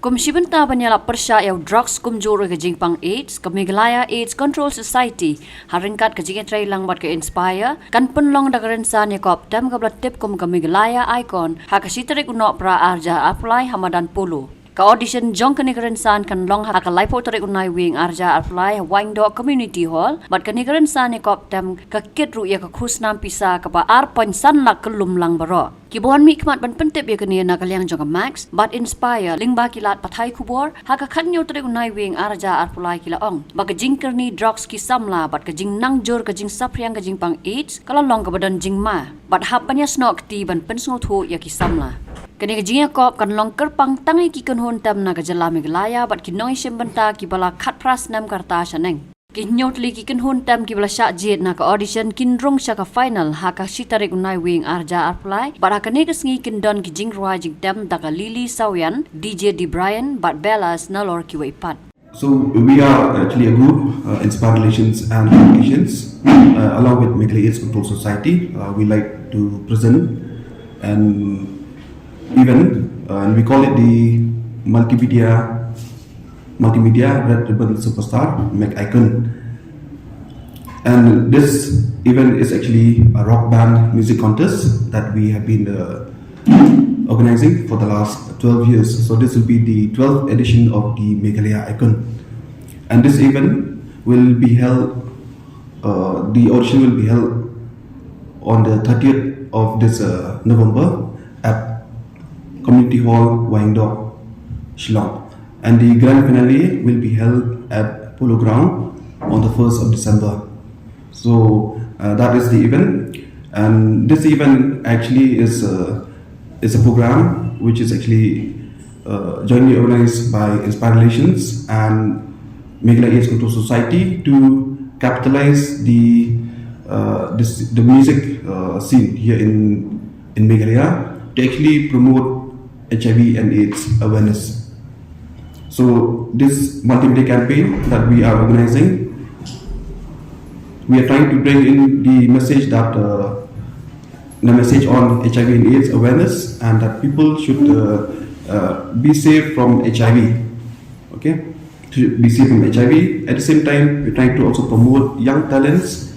Kumshibanta Ïalap Pyrshah yaw Droks kumjuro ka pang AIDS, ka Meghalaya AIDS Control Society, haringkat ka tray lang bat ka inspire, kan Pynlong da Rynsan Ïakob ka blatip ka Meghalaya icon, ha ka sitarik unok pra arja apply hamadan pulu. Ka audition jong ka Rynsan kan long ha ka laipo tarik unay wing arja apply Windog Community Hall, bat ka Rynsan Ïakob ka kitru ya ka khusnam pisa ka pa arpansan lak kelum lang baro. Kibuan mi kmat ban pentip ya kania na kalyang jong MACS, but inspire lingba kilat patay kubor, ha ka kanyo tarik unay wing arja apply kilaong. Baka jingker ni Droks kisamla, bat ka jing nangjur ka jing sapriang ka jing pang AIDS, kalalong ka badan jing ma, bat hap banya snok ti ban pensngotu ya kisamla. Kani ka jing Ïakob kan long kerpang tangi ki kan hontam na ka jala Meghalaya bat kinoi simbanta ki bala khat pras nam karta shaneng. Kinyotli ki kan hontam ki bala syak jit na ka audition kin rong sya ka final ha ka sitarik unai wing arja apply bat ha kani ka sngi kin don ki jing ruai jing tam da ka Lily Sawian DJ Di Brian bat Bellas na lor ki wai pat. So we are actually a group, Inspire Relations and Communications, along with Meghalaya AIDS Control Society. We like to present an event, and we call it the multimedia Red Ribbon Superstar Make Icon. And this event is actually a rock band music contest that we have been organizing for the last 12 years. So this will be the 12th edition of the Meghalaya Icon. And this event will be held, the audition will be held on the 30th of this November at Community Hall, Windog, Shillong. And the grand finale will be held at Polo Ground on the 1st of December. So that is the event. And this event actually is a program which is actually jointly organized by Inspire Relations and Meghalaya AIDS Control Society to capitalize the music scene here in Meghalaya to actually promote HIV and AIDS awareness. So this multimedia campaign that we are organizing, we are trying to bring in the message that the message on HIV and AIDS awareness, and that people should be safe from HIV. Okay, to be safe from HIV. At the same time, we're trying to also promote young talents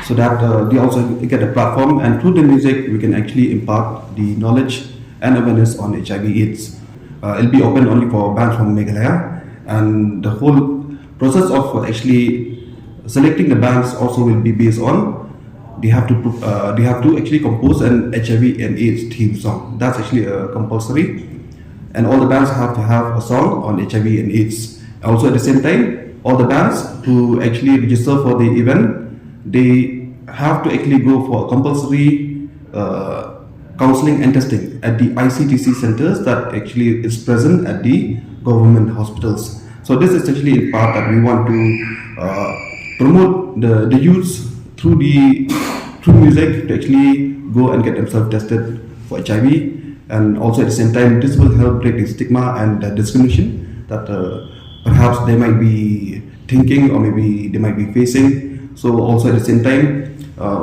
so that they also get a platform, and through the music we can actually impart the knowledge and awareness on HIV/AIDS. It'll be open only for bands from Meghalaya, and the whole process of actually selecting the bands also will be based on they have to actually compose an HIV and AIDS theme song. That's actually compulsory, and all the bands have to have a song on HIV and AIDS. Also at the same time, all the bands who actually register for the event, they have to actually go for a compulsory counseling and testing at the ICTC centers that actually is present at the government hospitals. So this is actually a part that we want to promote the youths through music to actually go and get themselves tested for HIV, and also at the same time this will help break the stigma and the discrimination that perhaps they might be thinking or maybe they might be facing. So also at the same time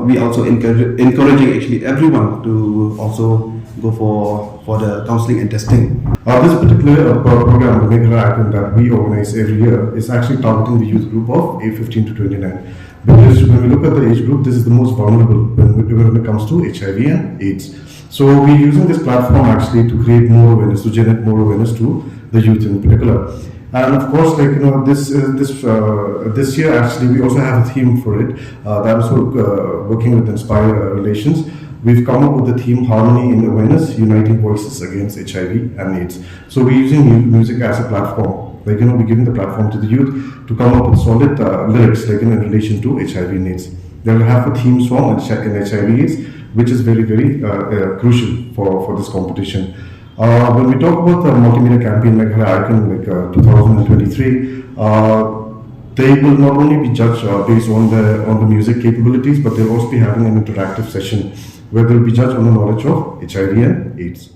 we also encouraging actually everyone to also go for the counseling and testing. This particular program, the Meghalaya Icon, that we organize every year is actually targeting the youth group of age 15 to 29. Because when we look at the age group, this is the most vulnerable when it comes to HIV and AIDS. So we're using this platform actually to create more awareness, to generate more awareness to the youth in particular. And of course, like this year actually we also have a theme for it. That was working with Inspire Relations. We've come up with the theme Harmony in Awareness, Uniting Voices Against HIV and AIDS. So we're using music as a platform. We're giving the platform to the youth to come up with solid lyrics in relation to HIV and AIDS. They'll have a theme song in HIV/AIDS, which is very, very crucial for this competition. When we talk about the multimedia campaign Meghalaya Icon 2023, they will not only be judged based on the music capabilities, but they'll also be having an interactive session where they'll be judged on the knowledge of HIV and AIDS.